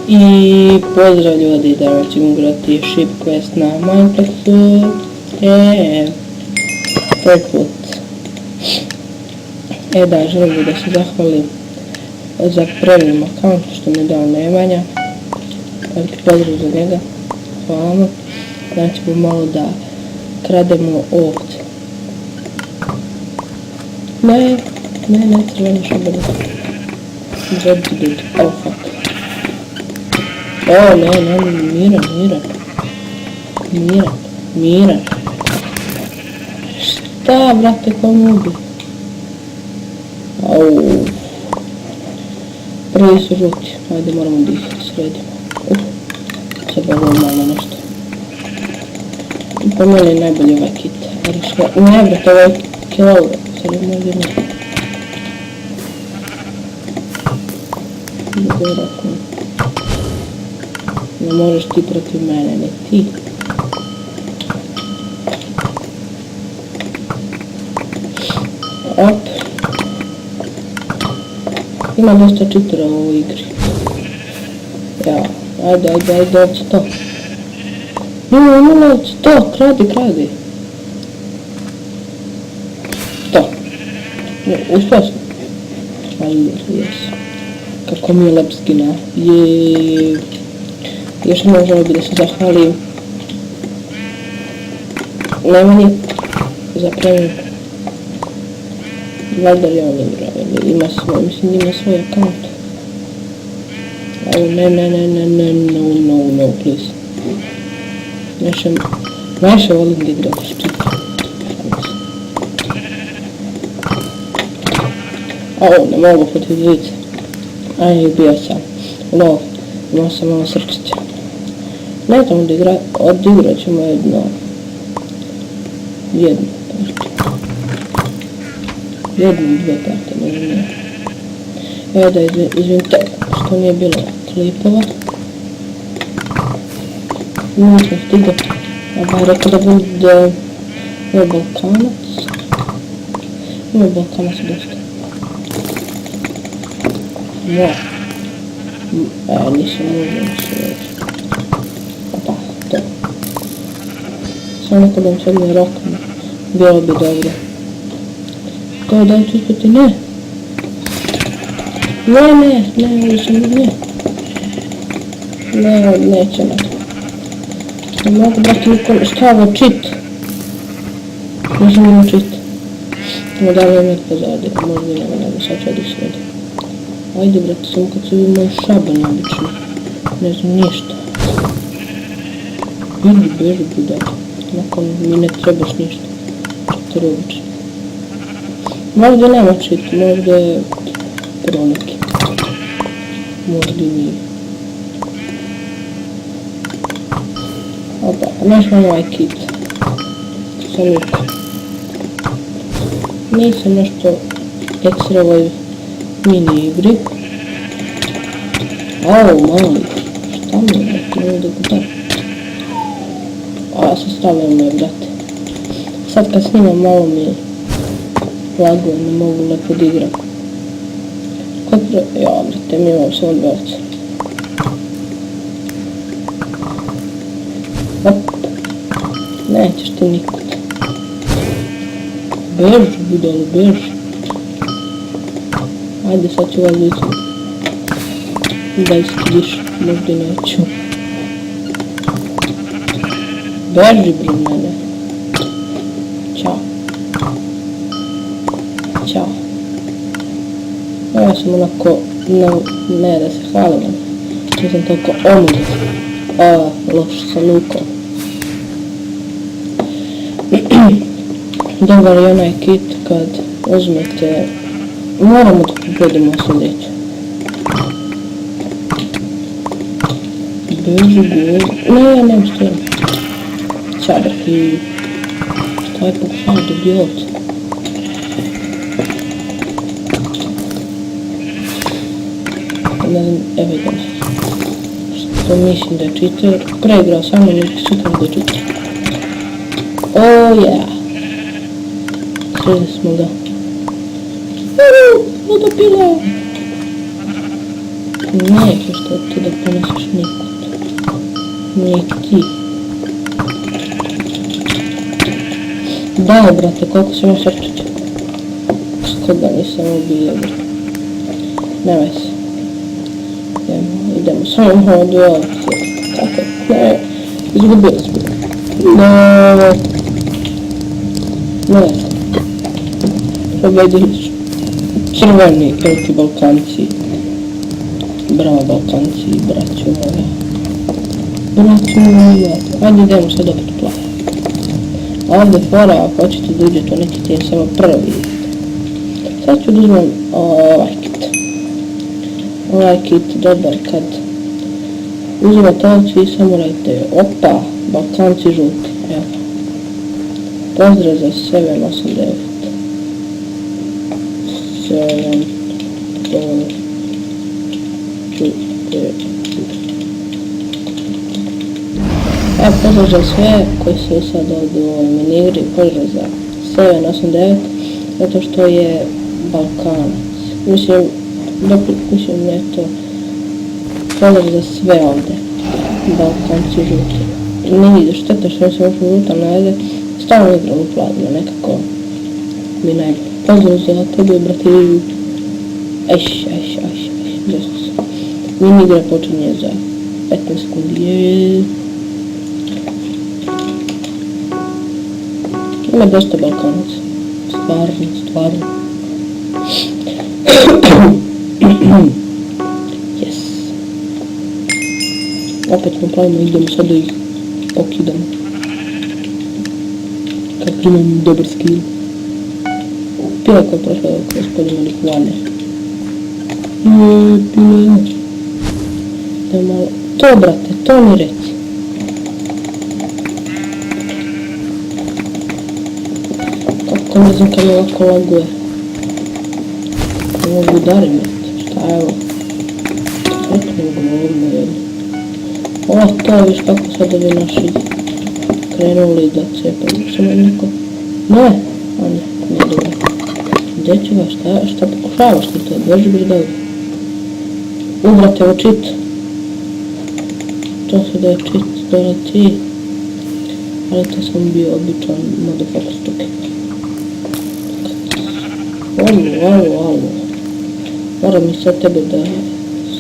I pozdrav ljudi, danas ćemo igrati Ship Quest na Minecraftu. Prvi put. Da, želim da se zahvalim za premium account što mi je dao Nemanja. Veliki pozdrav za njega. Hvala mu. Znači ćemo malo da krademo ovdje. Ne, crveni šabar. Oh fuck. O, ne, miran. Šta, brate, ko mu ubi? Au. Prvi su žuti, ajde moramo da ih sredimo. Sad ovo malo nešto. Po meni je najbolji ovaj kit. Ne, brate, ovaj kilogram. Sad je možda ne. Ne možeš ti protiv mene, ne ti. Op. Ima dosta čitera u ovoj igri. Ja, ajde, ovdje to. Ima ovdje to, kradi. To. Uspio sam. Ajde, jes. Kako mi je lep skina. Još jednom želim da se zahvalim Nemanji za premium. Valjda je on igra, ima svoj account. No, please. Najviše volim da igrati štit. Ne mogu protiv dvice. Bio sam. Imao sam malo srčića. Ne znam da odigrat ćemo jednu partije. Dve partije, možda nije. Evo da izvinite što nije bilo klipova. Nisam stigao. Rekao da bude Balkanac. Ima Balkanac dosta. Nisam možda se reći. To. Samo kada vam sad ne rokne, bilo bi dobro. Kao da ću uspjeti, ne, neće na to. Ne mogu brati nikom, šta ovo, cheat? Ne znam ima cheat. Da li je pozadi, možda nema, sad ću odih svedi. Ajde brate, samo kad se imaju šaban obično. Ne znam ništa. Beži budak. Nakon mi ne trebaš ništa. Što te obično. Možda nema cheat, možda je pro neki. Možda i nije. Opa, znaš vam ovaj kit. Sa luka. Nisam nešto ekstra ovoj mini igri. Mali. Šta mi je, brate, ne da gutam. Ja sam stavio me, brate. Sad kad snimam malo mi je laguje, ne mogu lepo da igram. Brate, mi imam samo dvojce. Op. Nećeš ti nikud. Beži, budalo, beži. Ajde, sad ću vas vidjeti. Da iskriš, možda neću. Beži, mene. Ćao. Ja sam onako, ne da se hvalim, nisam toliko omiljen. Loš sa lukom. Dobar je onaj kit kad uzmete, moramo da pobedimo sljedeću. Beži gol, ne, nemam stojim. Čabraki, šta je pokušao da bi ovdje? Ne znam, evo idem. Što mislim da je cheater, preigrao samo neki super da je cheater. Sreli smo ga. Vodopila! Nećeš to ti da poneseš nikud. Nijek ti. Daj, brate, koliko se možeš srčiti? Skoro da nisam ubio, brate. Nemoj se. Idemo samo hodu ovdje. Tako, ne. Izgubili smo. Ne. Pobedili su. Crveni, veliki Balkanci. Bravo Balkanci, braću moja. Braću moja. Ajde idemo sad opet u plavu. Ovdje fora, ako hoćete da uđete u neki tim, samo prvi. Sad ću da uzmem ovaj kit. Ovaj kit dobar kad uzimate ovdje i samo radite. Opa, Balkanci žuti. Evo. Pozdrav za 789. 789. Evo, pozdrav za sve koji su sad ovdje u ovoj minigri. Pozdrav za 789. Zato što je Balkanac. Mislim, nije to pozdrav za sve ovdje. Balkanci žuti. Ne vidiš, šteta što sam ušao žuta najde. Stalno igram u plavno, nekako mi najbolje. Pozdrav za tebe, brate. Ajš. Minigra počinje za 15 sekundi. Ima dosta Balkanaca. Stvarno. Yes. Opet smo pravimo, idemo sad da ih pokidamo. Kako imam dobar skill. Pila koja je prošla kroz podijeli hvane. Pila. Da malo. To, brate, to mi reci. Kako ne znam kad me ovako laguje. Ne mogu udarim, brate. Šta je ovo? Kako ne mogu ovdje jedno. Ovo to, viš kako sad ovi naši krenuli da cepaju. Samo neko. Ne, a ne, nije dobro. Gdje ću ga, šta pokušavaš ti to? Dođi bi dobro. Ubrate ovo čit. To se da je čit, dole ti. Ali to sam bio običan motherfucker stuke. Alo. Moram mi sad tebe da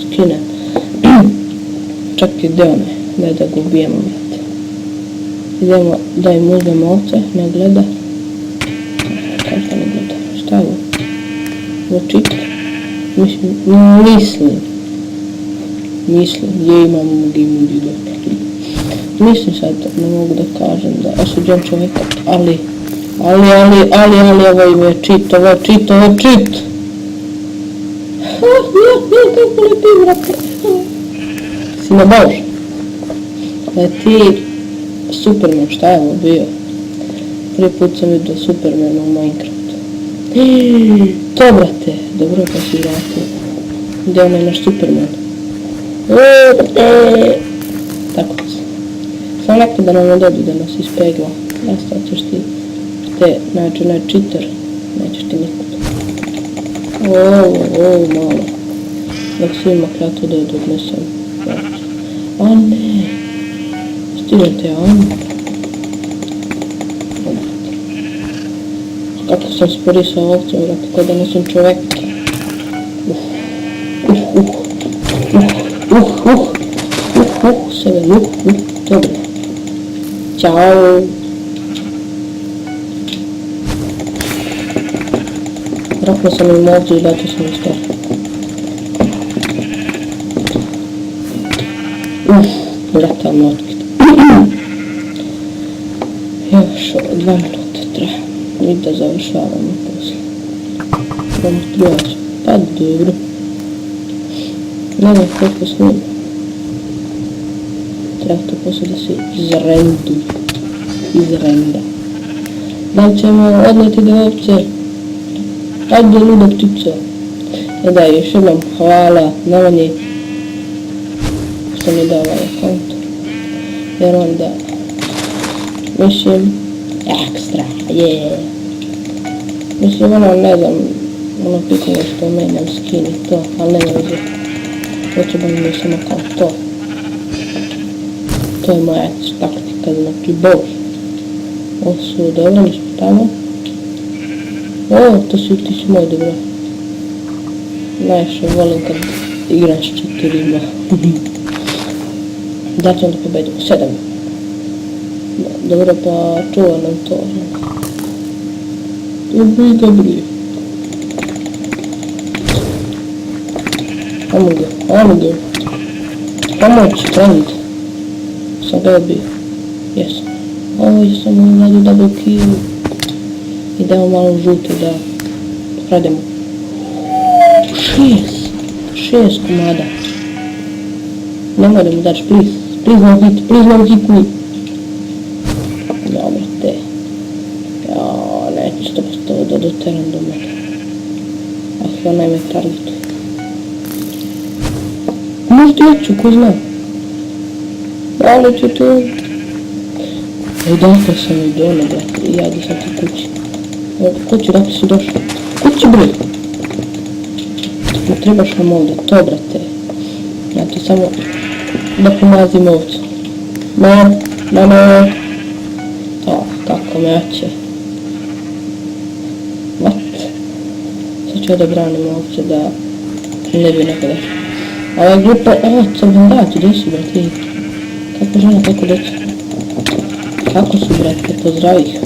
skinem. Čak i deone, daj da ga ubijemo, brate. Idemo da im uzmemo ovce, ne gleda. Kao što ne gleda, šta je ovo? Ovo čit? Mislim, gdje imam gaming video. Mislim sad, ne mogu da kažem da osuđujem čovjeka, ali ovo ime je cheat, ovo je cheat. Kako leti, brate. Si na bož. Leti Superman, šta je ovo bio? Prvi put sam vidio Supermana u Minecraftu. To, brate, dobro pa si vratio. Gdje je onaj naš Superman? Tako se. Samo neko da nam ne dođe da nas ispegla. Nastat ćeš ti te, znači onaj cheater, nećeš ti nikud. Malo. Dok svi ima kratu da odnesem. O ne! Stižete, kako sam sporisao ovce, vrati, ko da nosim čoveka. Dobro. Ćao. Rakno sam im ovdje i daću sam isto. Vrata me otkita. Još 2 minute traje. I da završavamo poslije. Idemo strujaći. Pa dobro. Ne znam koliko snima. Treba to poslije da se izrenda. Da li ćemo odneti do ovce? Ajde, luda ptica. Da, još jednom hvala Nemanji što mi dao ovaj akaunt. Jer onda mislim ekstra, Mislim, ne znam, pitanje što menjam skin i to, ali nema veze. Potreba mi je samo kao to. To je moja taktika, znači bož. Ovo su dobro, mi smo tamo. O, to ti si moj dobro. Najviše volim kad igram s 4. Da ćemo da pobedimo, 7. Dobro, pa čuva nam to. Dobri. Ajmo ga. Pomoć, friend. Sam ga bio. Jesam. Ovo sam uradio double kill. Idemo malo žuto da krademo. 6 komada. Nemoj da mu daš, please. Please no hit me. Dobro, te. Jao, neću 100% da doteram do mene. Ah, onaj me targetuje. Možda ja ću, ko zna. Ali ću tu. Dakle sam i do ono, brate. I ja da sam ti kući. Kući, dakle si došao. Kući, bre. Ne trebaš nam ovdje, to, brate. Ja ti samo da pomazim ovcu. Mama. To, kako me oće. What? Sad ću ja da branim ovce da ne bi nekada. A ova grupa, crvendati, gdje su, brate? Kako žena, kako djeca? Kako su, brate, pozdrav ih.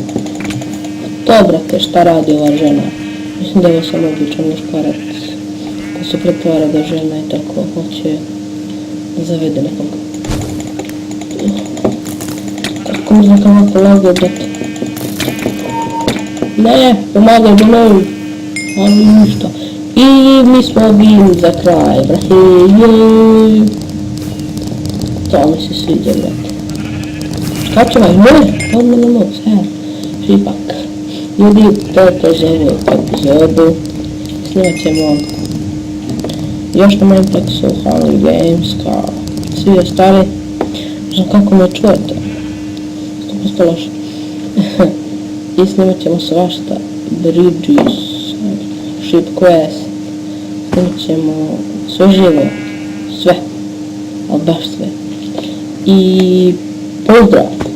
To, brate, šta radi ova žena? Mislim da je ovo samo običan muškarac ko se pretvara da žena i tako hoće da zavede nekog. Kako mi znam kako lagao, brate? Ne, pomagaj da ne, ali ništa. I mi smo bili za kraj, brate, jej. To mi se sviđa, brate. Skačemo, ne, odmah na moc, šipak. Ljudi, to je to za ovu epizodu. Snimat ćemo još na Mineplex-u, Hunger Games, kao svi ostali. Ne znam kako me čujete. 100% loše. I snimat ćemo svašta. Bridges, Ship Quest. Snimat ćemo sve živo. Sve. Ali baš sve. I pozdrav!